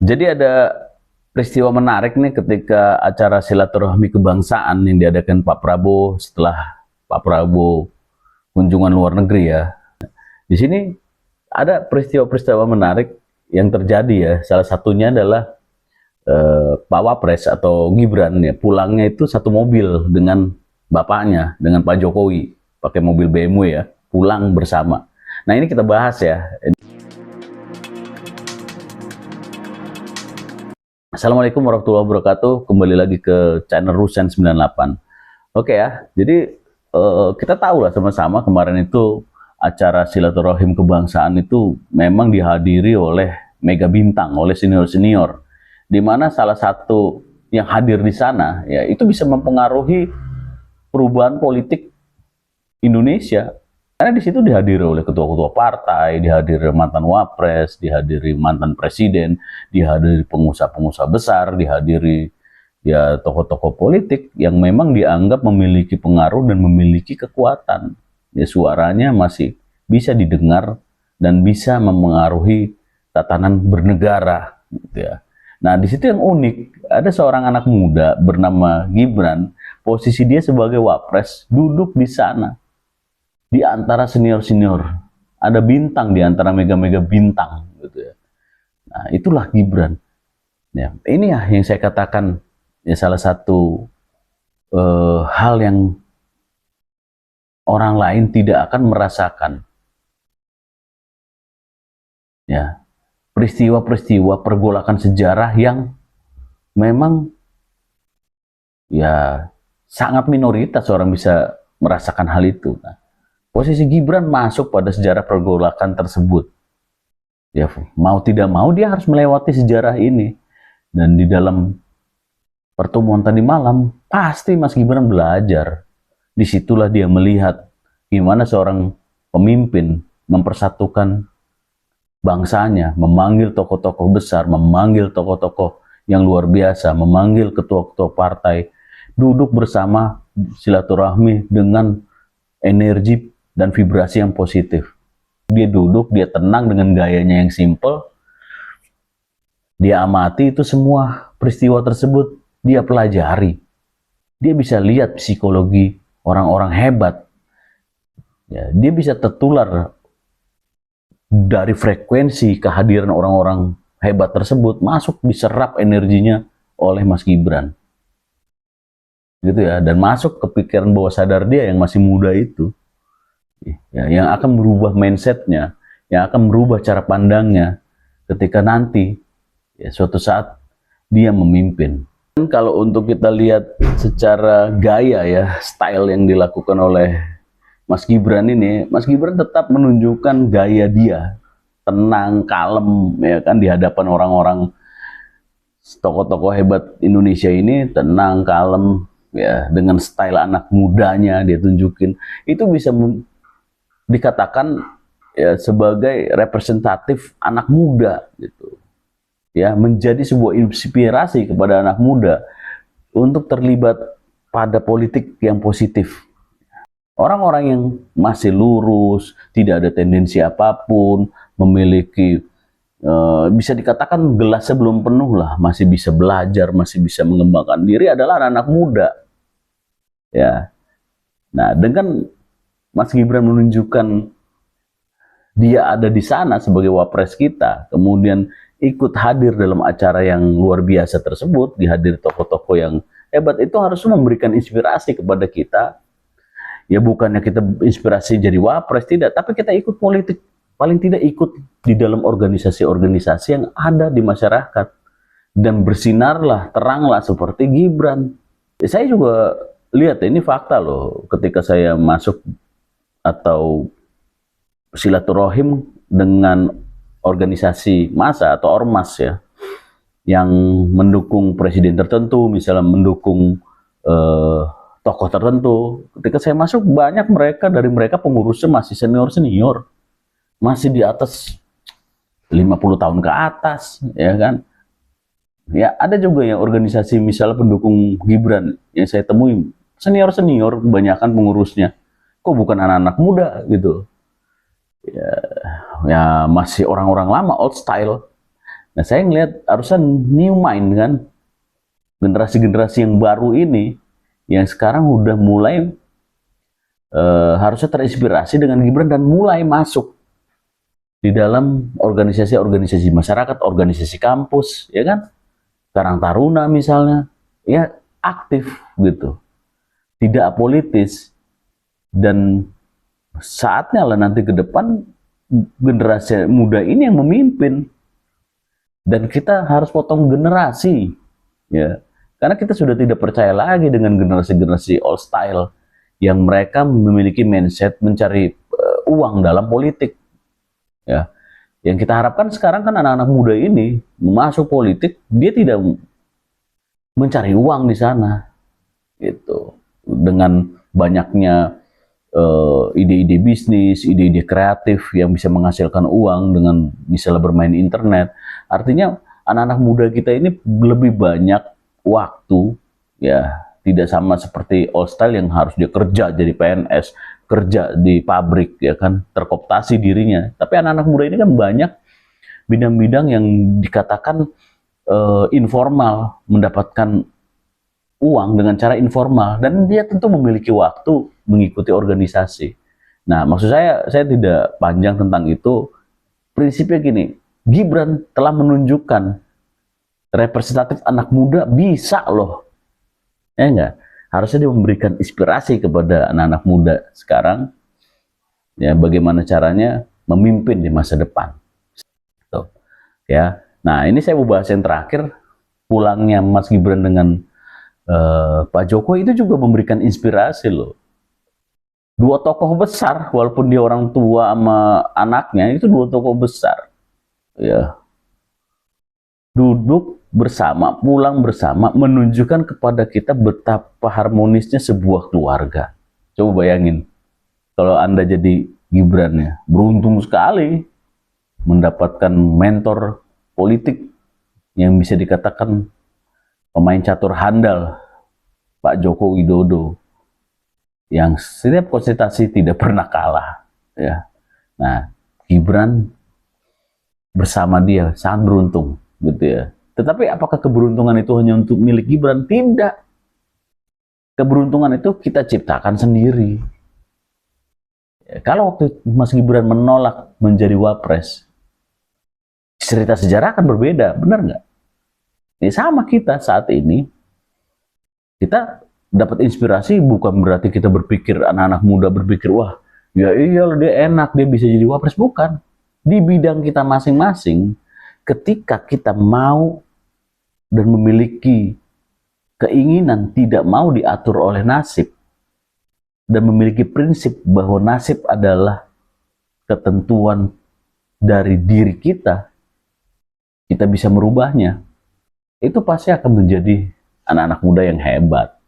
Jadi ada peristiwa menarik nih ketika acara silaturahmi kebangsaan yang diadakan Pak Prabowo setelah Pak Prabowo kunjungan luar negeri ya. Di sini ada peristiwa-peristiwa menarik yang terjadi ya. Salah satunya adalah Pak Wapres atau Gibran ya pulangnya itu satu mobil dengan bapaknya, dengan Pak Jokowi, pakai mobil BMW ya, pulang bersama. Nah ini kita bahas ya. Assalamualaikum warahmatullahi wabarakatuh. Kembali lagi ke channel Rusen 98. Oke ya, jadi kita tahu lah sama-sama kemarin itu acara silaturahim kebangsaan itu memang dihadiri oleh mega bintang, oleh senior-senior. Di mana salah satu yang hadir di sana ya itu bisa mempengaruhi perubahan politik Indonesia. Karena di situ dihadiri oleh ketua-ketua partai, dihadiri mantan wapres, dihadiri mantan presiden, dihadiri pengusaha-pengusaha besar, dihadiri ya tokoh-tokoh politik yang memang dianggap memiliki pengaruh dan memiliki kekuatan. Ya suaranya masih bisa didengar dan bisa mempengaruhi tatanan bernegara gitu ya. Nah, di situ yang unik, ada seorang anak muda bernama Gibran, posisi dia sebagai wapres, duduk di sana di antara senior-senior. Ada bintang di antara mega-mega bintang gitu ya. Nah, itulah Gibran. Ya, ini ya yang saya katakan ya salah satu hal yang orang lain tidak akan merasakan. Ya, peristiwa-peristiwa pergolakan sejarah yang memang ya sangat minoritas orang bisa merasakan hal itu. Nah, posisi Gibran masuk pada sejarah pergolakan tersebut. Ya, mau tidak mau dia harus melewati sejarah ini. Dan di dalam pertemuan tadi malam, pasti Mas Gibran belajar. Disitulah dia melihat gimana seorang pemimpin mempersatukan bangsanya, memanggil tokoh-tokoh besar, memanggil tokoh-tokoh yang luar biasa, memanggil ketua-ketua partai, duduk bersama silaturahmi dengan energi dan vibrasi yang positif. Dia duduk, dia tenang dengan gayanya yang simple, dia amati itu semua peristiwa tersebut, dia pelajari. Dia bisa lihat psikologi orang-orang hebat. Ya, dia bisa tertular dari frekuensi kehadiran orang-orang hebat tersebut, masuk diserap energinya oleh Mas Gibran. Gitu ya, dan masuk ke pikiran bawah sadar dia yang masih muda itu. Ya, yang akan merubah mindsetnya, yang akan merubah cara pandangnya ketika nanti ya, suatu saat dia memimpin. Dan kalau untuk kita lihat secara gaya ya, style yang dilakukan oleh Mas Gibran ini, Mas Gibran tetap menunjukkan gaya dia, tenang, kalem, ya kan di hadapan orang-orang tokoh-tokoh hebat Indonesia ini, tenang, kalem, ya dengan style anak mudanya dia tunjukin. Itu bisa dikatakan ya sebagai representatif anak muda gitu. Ya, menjadi sebuah inspirasi kepada anak muda untuk terlibat pada politik yang positif. Orang-orang yang masih lurus, tidak ada tendensi apapun, memiliki bisa dikatakan gelasnya belum penuh lah, masih bisa belajar, masih bisa mengembangkan diri adalah anak-anak muda. Ya. Nah, dengan Mas Gibran menunjukkan dia ada di sana sebagai wapres kita, kemudian ikut hadir dalam acara yang luar biasa tersebut, dihadir tokoh-tokoh yang hebat, itu harus memberikan inspirasi kepada kita. Ya bukannya kita inspirasi jadi wapres, tidak, tapi kita ikut politik, paling tidak ikut di dalam organisasi-organisasi yang ada di masyarakat dan bersinarlah, teranglah seperti Gibran. Saya juga lihat ini fakta loh, ketika saya masuk atau silaturahim dengan organisasi massa atau ormas ya, yang mendukung presiden tertentu, misalnya mendukung tokoh tertentu. Ketika saya masuk, banyak dari mereka pengurusnya masih senior-senior, masih di atas 50 tahun ke atas, ya kan. Ya, ada juga yang organisasi misalnya pendukung Gibran yang saya temui, senior-senior kebanyakan pengurusnya. Kok bukan anak-anak muda gitu. Ya masih orang-orang lama, old style. Nah, saya ngelihat harusnya new mind kan, generasi-generasi yang baru ini, yang sekarang udah mulai harusnya terinspirasi dengan Gibran dan mulai masuk di dalam organisasi-organisasi masyarakat, organisasi kampus, ya kan? Karang Taruna misalnya, ya aktif gitu, tidak apolitis, dan saatnya lah nanti ke depan generasi muda ini yang memimpin, dan kita harus potong generasi, ya, karena kita sudah tidak percaya lagi dengan generasi-generasi old style yang mereka memiliki mindset mencari uang dalam politik, ya. Yang kita harapkan sekarang kan anak-anak muda ini masuk politik, dia tidak mencari uang di sana, gitu. Dengan banyaknya ide-ide bisnis, ide-ide kreatif yang bisa menghasilkan uang dengan misalnya bermain internet. Artinya anak-anak muda kita ini lebih banyak waktu, ya, tidak sama seperti old style yang harus dia kerja jadi PNS, kerja di pabrik, ya kan, terkooptasi dirinya. Tapi anak-anak muda ini kan banyak bidang-bidang yang dikatakan informal, mendapatkan uang dengan cara informal, dan dia tentu memiliki waktu mengikuti organisasi. Nah, maksud saya tidak panjang tentang itu. Prinsipnya gini, Gibran telah menunjukkan representatif anak muda bisa loh, ya enggak? Harusnya dia memberikan inspirasi kepada anak-anak muda sekarang, ya, bagaimana caranya memimpin di masa depan. Tuh, ya. Nah, ini saya mau bahas yang terakhir, pulangnya Mas Gibran dengan Pak Jokowi itu juga memberikan inspirasi loh. Dua tokoh besar, walaupun dia orang tua sama anaknya, itu dua tokoh besar, ya, duduk bersama, pulang bersama, menunjukkan kepada kita betapa harmonisnya sebuah keluarga. Coba bayangin, kalau Anda jadi Gibran, ya, beruntung sekali mendapatkan mentor politik yang bisa dikatakan pemain catur handal, Pak Joko Widodo, yang setiap konsultasi tidak pernah kalah, ya. Nah, Gibran bersama dia sangat beruntung, gitu ya. Tetapi apakah keberuntungan itu hanya untuk milik Gibran? Tidak. Keberuntungan itu kita ciptakan sendiri. Ya, kalau waktu Mas Gibran menolak menjadi wapres, cerita sejarah akan berbeda, benar nggak? Ini sama kita saat ini, kita dapat inspirasi bukan berarti kita berpikir, anak-anak muda berpikir, wah, ya iyalah dia enak, dia bisa jadi wapres. Bukan. Di bidang kita masing-masing, ketika kita mau dan memiliki keinginan tidak mau diatur oleh nasib, dan memiliki prinsip bahwa nasib adalah ketentuan dari diri kita bisa merubahnya, itu pasti akan menjadi anak-anak muda yang hebat.